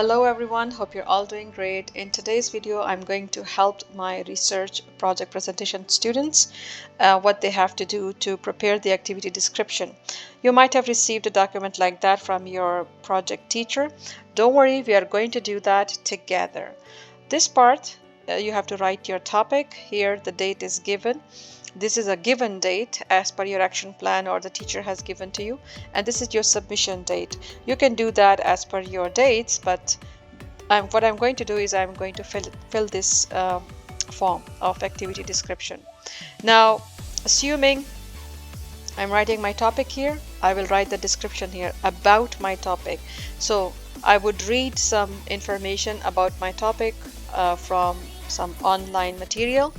Hello everyone, hope you're all doing great. In today's video, I'm going to help my research project presentation students what they have to do to prepare the activity description. You might have received a document like that from your project teacher. Don't worry, we are going to do that together. This part, you have to write your topic. Here the date is given. This is a given date as per your action plan or the teacher has given to you, and this is your submission date. You can do that as per your dates, but what I'm going to do is I'm going to fill this form of activity description. Now, assuming I'm writing my topic here, I will write the description here about my topic. So I would read some information about my topic from some online material,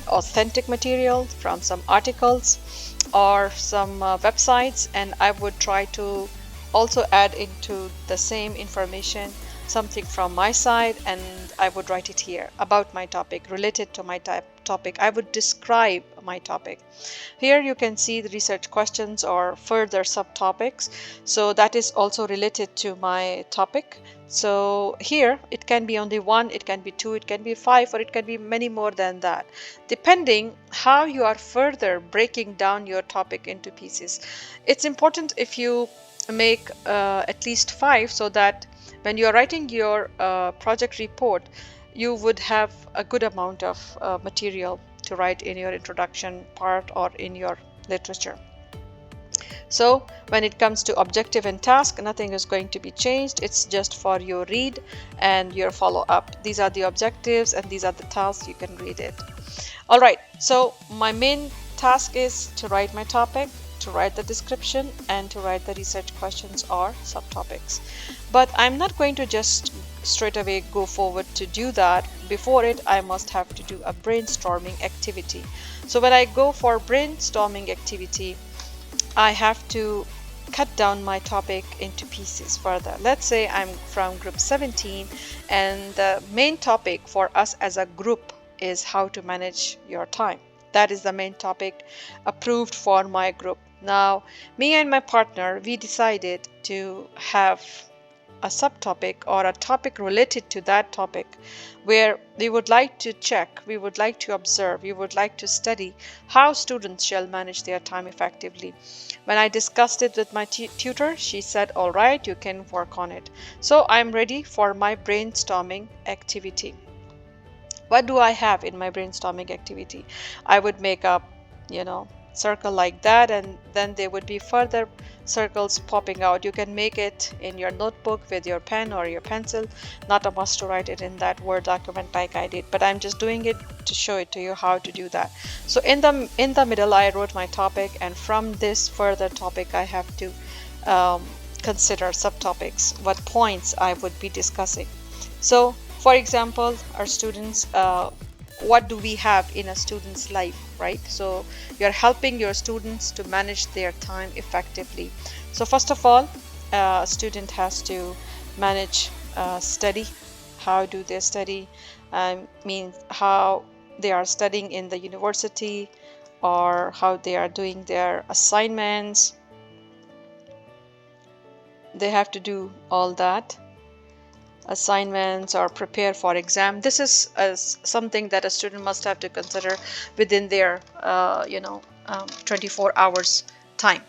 authentic material, from some articles or some websites, and I would try to also add into the same information something from my side, and I would write it here about my topic, related to my topic. I would describe my topic. Here you can see the research questions or further subtopics, so that is also related to my topic. So here it can be only one, it can be two, it can be five, or it can be many more than that, depending how you are further breaking down your topic into pieces. It's important if you make at least five, so that when you are writing your project report, you would have a good amount of material to write in your introduction part or in your literature. So when it comes to objective and task, nothing is going to be changed. It's just for your read and your follow-up. These are the objectives and these are the tasks. You can read it. All right, so my main task is to write my topic, to write the description, and to write the research questions or subtopics. But I'm not going to just straight away go forward to do that. Before it, I must have to do a brainstorming activity. So when I go for brainstorming activity, I have to cut down my topic into pieces further. Let's say I'm from group 17 and the main topic for us as a group is how to manage your time. That is the main topic approved for my group. Now, me and my partner, we decided to have a subtopic or a topic related to that topic, where we would like to check, we would like to observe, we would like to study how students shall manage their time effectively. When I discussed it with my tutor, she said, all right, you can work on it. So I'm ready for my brainstorming activity. What do I have in my brainstorming activity? I would make a circle like that, and then there would be further circles popping out. You can make it in your notebook with your pen or your pencil. Not a must to write it in that Word document like I did, but I'm just doing it to show it to you how to do that. So in the middle, I wrote my topic, and from this further topic, I have to consider subtopics, what points I would be discussing. So for example, our students, what do we have in a student's life, right? So you're helping your students to manage their time effectively. So first of all, a student has to manage study. How do they study? Means how they are studying in the university, or how they are doing their assignments. They have to do all that, assignments or prepare for exam. This is something that a student must have to consider within their 24 hours time.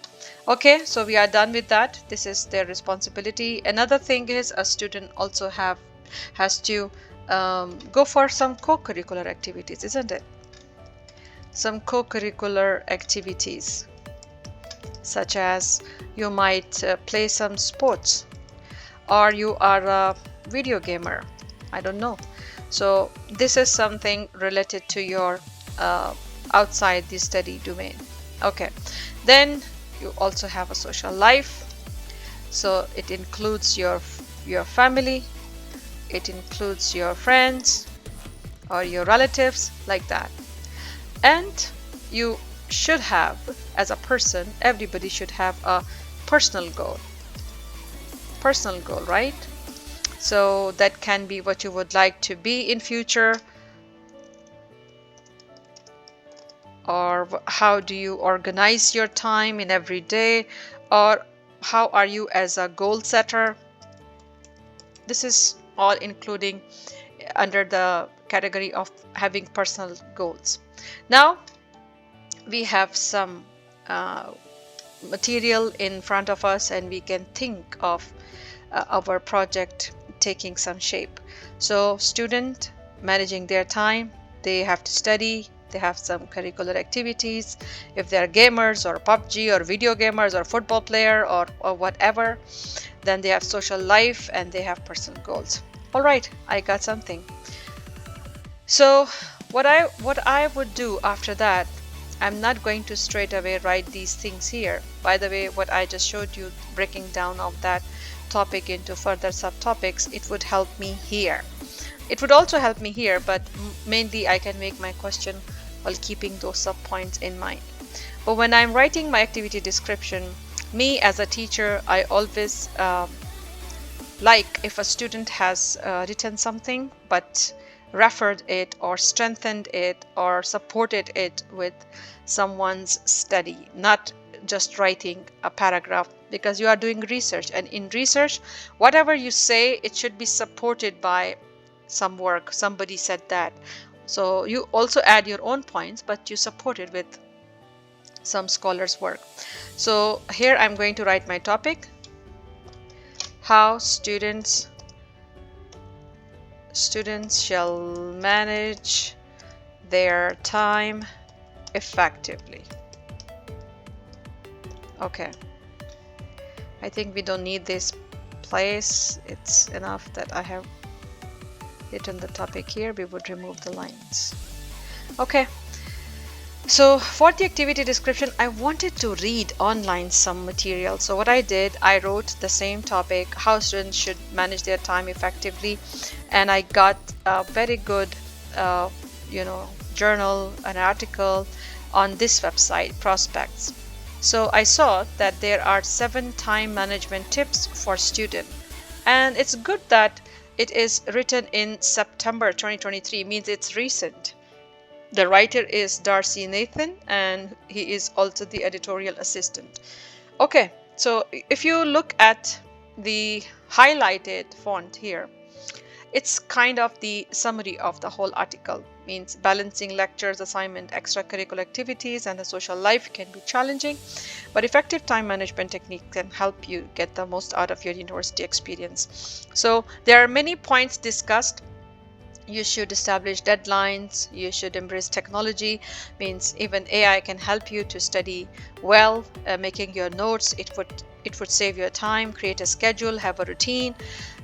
Okay, so we are done with that. This is their responsibility. Another thing is a student also has to go for some co-curricular activities, isn't it? Some co-curricular activities, such as you might play some sports, or you are a video gamer, I don't know. So this is something related to your outside the study domain. Okay, then you also have a social life. So it includes your family, it includes your friends or your relatives, like that. And you should have, as a person, everybody should have a personal goal, right? So that can be what you would like to be in future, or how do you organize your time in every day, or how are you as a goal setter. This is all including under the category of having personal goals. Now we have some material in front of us, and we can think of our project taking some shape. So student managing their time, they have to study, they have some curricular activities. If they're gamers or PUBG or video gamers or football player or whatever, then they have social life and they have personal goals. All right, I got something. So what I would do after that, I'm not going to straight away write these things here. By the way, what I just showed you, breaking down of that topic into further subtopics, it would help me here. It would also help me here, but mainly I can make my question while keeping those subpoints in mind. But when I'm writing my activity description, me as a teacher, I always like if a student has written something but referred it or strengthened it or supported it with someone's study, not just writing a paragraph, because you are doing research, and in research whatever you say, it should be supported by some work. Somebody said that, so you also add your own points, but you support it with some scholars' work. So here I'm going to write my topic: how students shall manage their time effectively. Okay, I think we don't need this place. It's enough that I have written the topic here. We would remove the lines. Okay, so for the activity description, I wanted to read online some material. So what I did, I wrote the same topic, how students should manage their time effectively, and I got a very good journal, an article on this website, Prospects. So I saw that there are 7 time management tips for students, and it's good that it is written in September 2023, means it's recent. The writer is Darcy Nathan, and he is also the editorial assistant. Okay, so if you look at the highlighted font here, it's kind of the summary of the whole article. Means balancing lectures, assignment, extracurricular activities, and the social life can be challenging, but effective time management technique can help you get the most out of your university experience. So there are many points discussed. You should establish deadlines, you should embrace technology, means even AI can help you to study well, making your notes, it would save your time. Create a schedule, have a routine,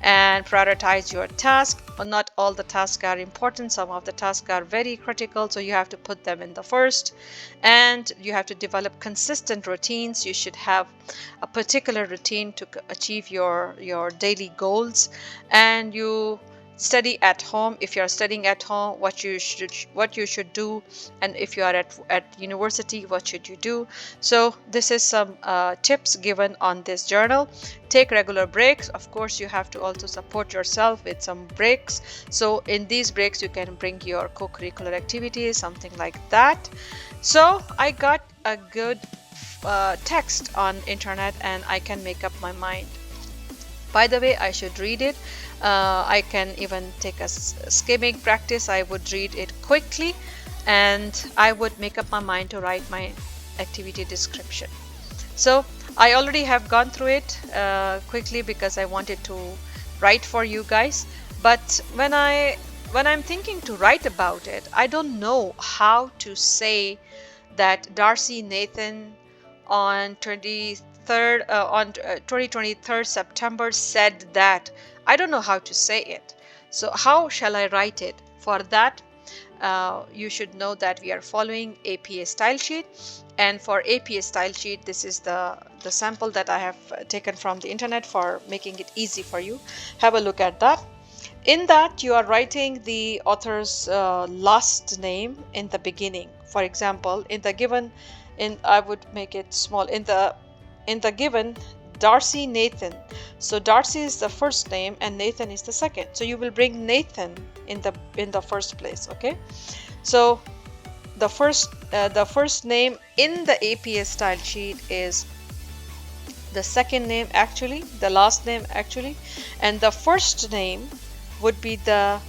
and prioritize your task. But not all the tasks are important, some of the tasks are very critical, so you have to put them in the first. And you have to develop consistent routines. You should have a particular routine to achieve your daily goals. And you study at home. If you are studying at home, what you should do, and if you are at university, what should you do. So this is some tips given on this journal. Take regular breaks. Of course, you have to also support yourself with some breaks. So in these breaks, you can bring your co-curricular activities, something like that. So I got a good text on internet, and I can make up my mind. By the way, I should read it. I can even take a skimming practice. I would read it quickly, and I would make up my mind to write my activity description. So I already have gone through it quickly because I wanted to write for you guys. But when I'm thinking to write about it, I don't know how to say that Darcy Nathan on 2023 September said that. I don't know how to say it. So how shall I write it? For that, you should know that we are following APA style sheet. And for APA style sheet, this is the sample that I have taken from the internet for making it easy for you. Have a look at that. In that, you are writing the author's last name in the beginning. For example, in the given, I would make it small. In the given, Darcy Nathan. So Darcy is the first name and Nathan is the second. So you will bring Nathan in the first place. Okay. So the first name in the APA style sheet is the second name actually, the last name actually, and the first name would be the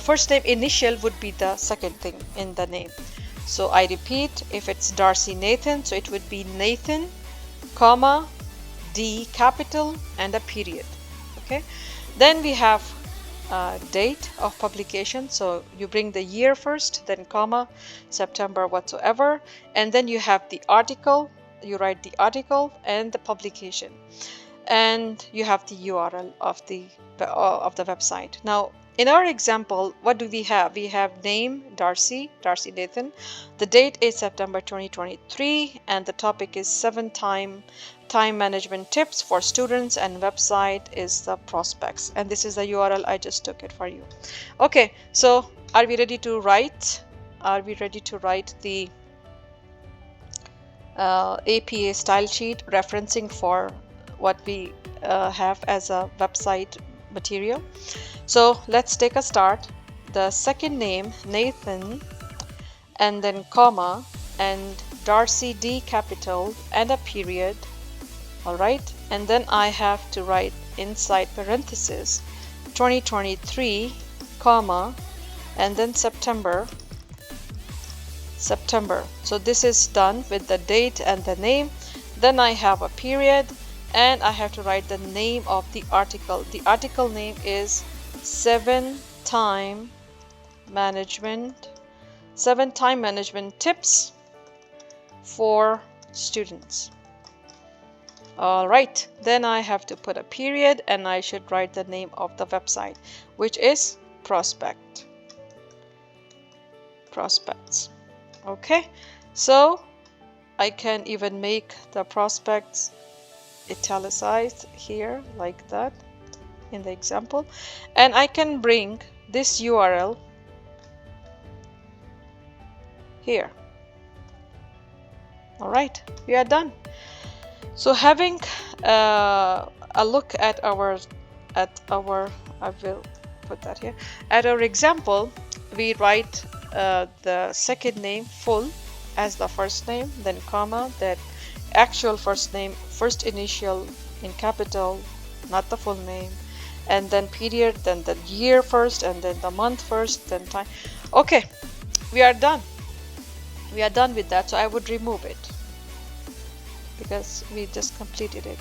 first name initial would be the second thing in the name. So I repeat, if it's Darcy Nathan, so it would be Nathan, comma, D capital and a period. Okay, then we have date of publication, so you bring the year first, then comma, September whatsoever, and then you have the article, you write the article and the publication, and you have the URL of the website. Now in our example, what do we have? We have name Darcy Nathan, the date is September 2023, and the topic is 7 time management tips for students, and website is the prospects, and this is the URL. I just took it for you. Okay, so are we ready to write? Are we ready to write the APA style sheet referencing for what we have as a website material? So let's take a start. The second name Nathan, and then comma, and Darcy D capital and a period. All right, and then I have to write inside parentheses 2023, comma, and then September. So this is done with the date and the name. Then I have a period, and I have to write the name of the article. The article name is 7 time management tips for students. All right, then I have to put a period, and I should write the name of the website, which is prospects. Okay, so I can even make the prospects italicized here like that in the example, and I can bring this URL here. All right, we are done. So having a look at our I will put that here. At our example, we write the second name full as the first name, then comma, that actual first name, first initial in capital, not the full name, and then period, then the year first, and then the month first, then time. Okay, we are done. We are done with that, so I would remove it because we just completed it.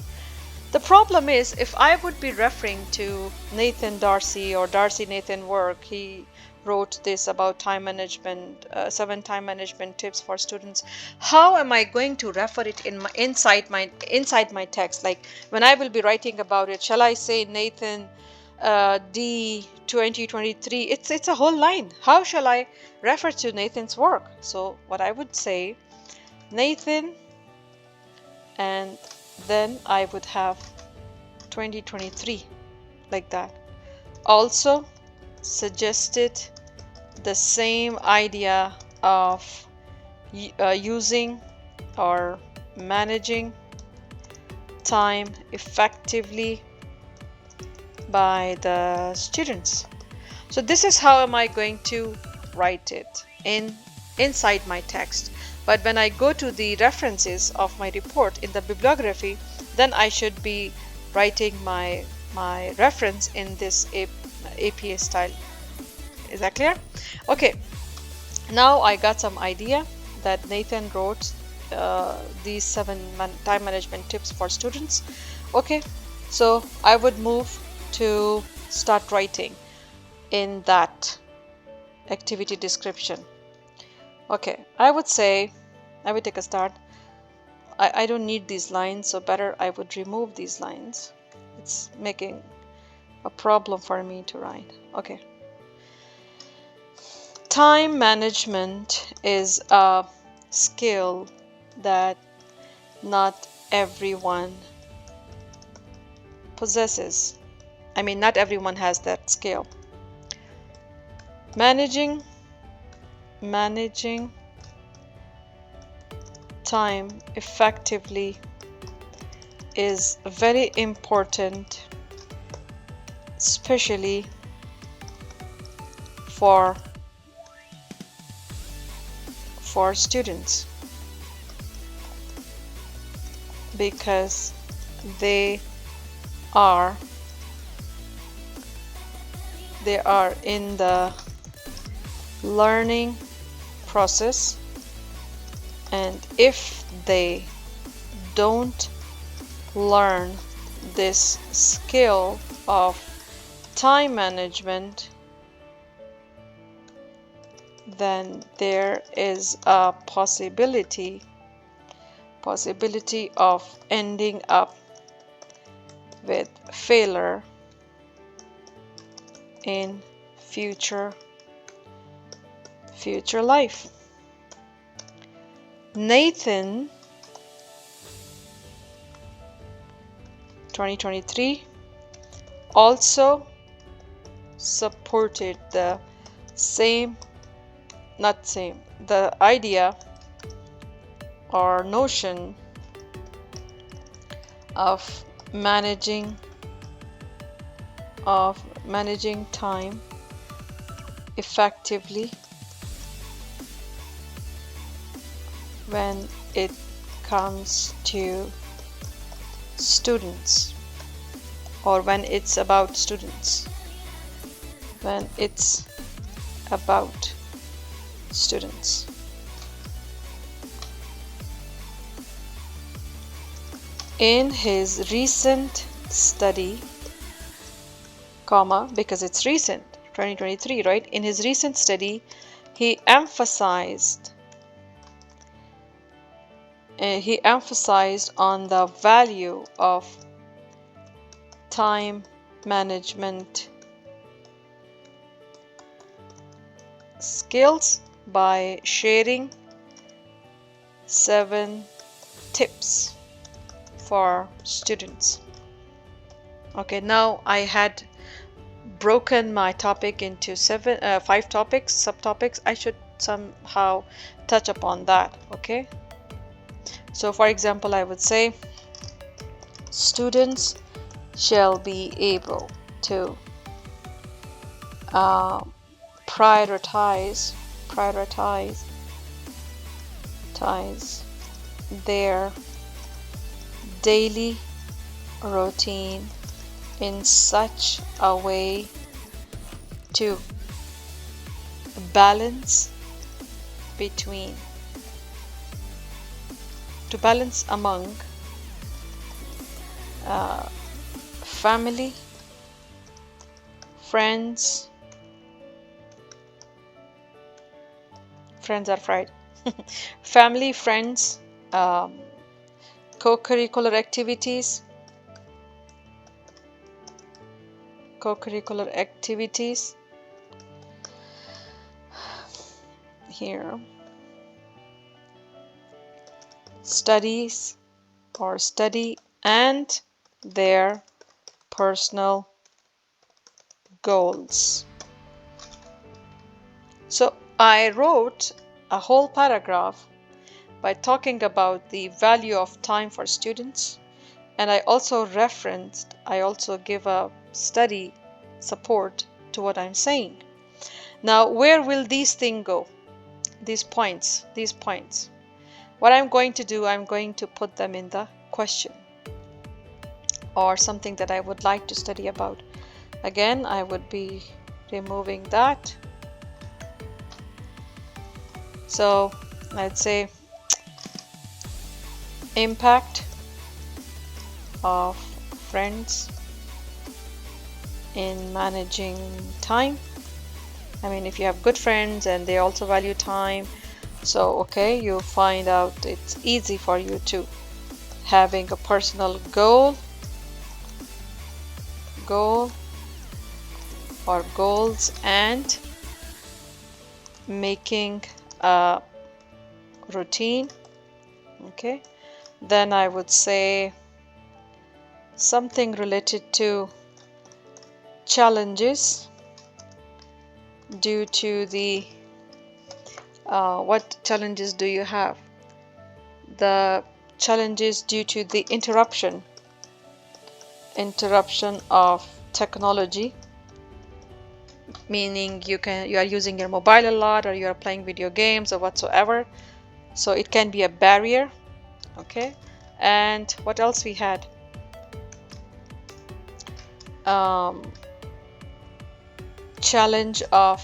The problem is, if I would be referring to Nathan Darcy or Darcy Nathan work, he wrote this about time management, 7 time management tips for students. How am I going to refer it in inside my text? Like when I will be writing about it, shall I say Nathan D 2023? It's a whole line. How shall I refer to Nathan's work? So what I would say, Nathan, and then I would have 2023 like that. Also suggested the same idea of using or managing time effectively by the students. So this is how am I going to write it inside my text. But when I go to the references of my report in the bibliography, then I should be writing my reference in this APA style. Is that clear? Okay, now I got some idea that Nathan wrote these 7 time management tips for students. Okay, so I would move to start writing in that activity description. Okay, I would say I would take a start. I don't need these lines, so better I would remove these lines. It's making a problem for me to write. Okay. Time management is a skill that not everyone possesses. I mean, not everyone has that skill. Managing time effectively is very important, especially for students, because they are they are in the learning process, and if they don't learn this skill of time management, then there is a possibility of ending up with failure in future life. Nathan, 2023, also supported the idea or notion of managing time effectively when it comes to students, or when it's about students. In his recent study, because it's recent, 2023, right? In his recent study, he emphasized on the value of time management skills by sharing 7 tips for students. Okay, now I had broken my topic into 5 topics, subtopics. I should somehow touch upon that. Okay, so for example, I would say students shall be able to prioritize their daily routine in such a way to balance among family, friends are fried family, friends, co-curricular activities here, study and their personal goals. So I wrote a whole paragraph by talking about the value of time for students, and I also give a study support to what I'm saying. Now, where will these things go? These points. What I'm going to do, I'm going to put them in the question or something that I would like to study about. Again, I would be removing that. So I'd say impact of friends in managing time. I mean, if you have good friends and they also value time, so okay, you find out it's easy for you to having a personal goal or goals and making a routine. Okay, then I would say something related to challenges due to the what challenges do you have? The challenges due to the interruption of technology, meaning you are using your mobile a lot, or you are playing video games or whatsoever, so it can be a barrier. Okay, and what else we had? challenge of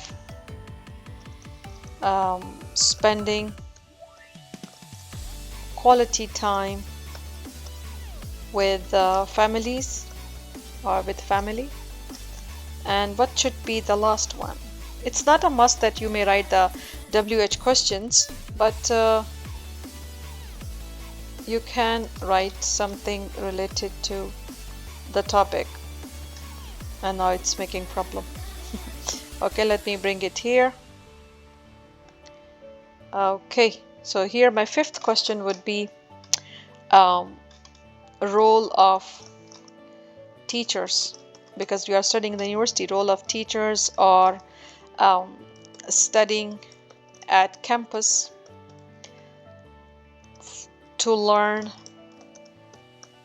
spending quality time with families or with family, and what should be the last one. It's not a must that you may write the WH questions, but you can write something related to the topic. And now it's making problem. Okay, let me bring it here. Okay, so here my fifth question would be role of teachers, because we are studying in the university. Role of teachers or studying at campus to learn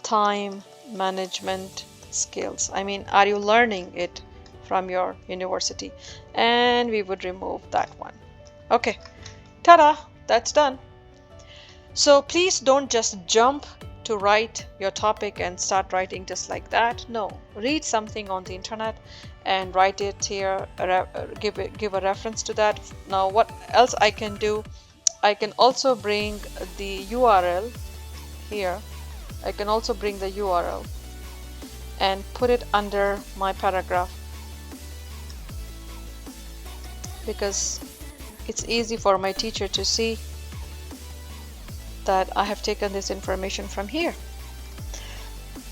time management skills. I mean, are you learning it from your university? And we would remove that one. Okay, ta-da, that's done. So please don't just jump to write your topic and start writing just like that. No, read something on the internet and write it here, give a reference to that. Now what else I can do, I can also bring the URL here. I can also bring the URL and put it under my paragraph, because it's easy for my teacher to see that I have taken this information from here.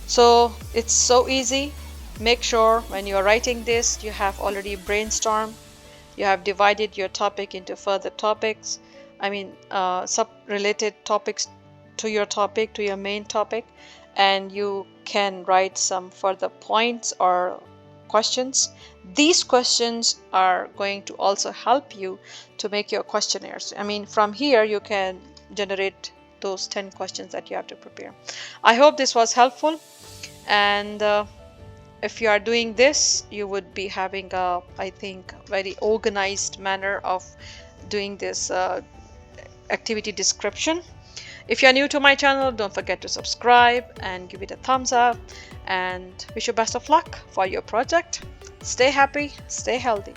So it's so easy. Make sure when you are writing this, you have already brainstormed, you have divided your topic into further topics, I mean sub-related topics to your topic, to your main topic, and you can write some further points or questions. These questions are going to also help you to make your questionnaires. I mean, from here you can generate those 10 questions that you have to prepare. I hope this was helpful, and if you are doing this, you would be having a, I think, very organized manner of doing this activity description. If you are new to my channel, don't forget to subscribe and give it a thumbs up, and wish you best of luck for your project. Stay happy, stay healthy.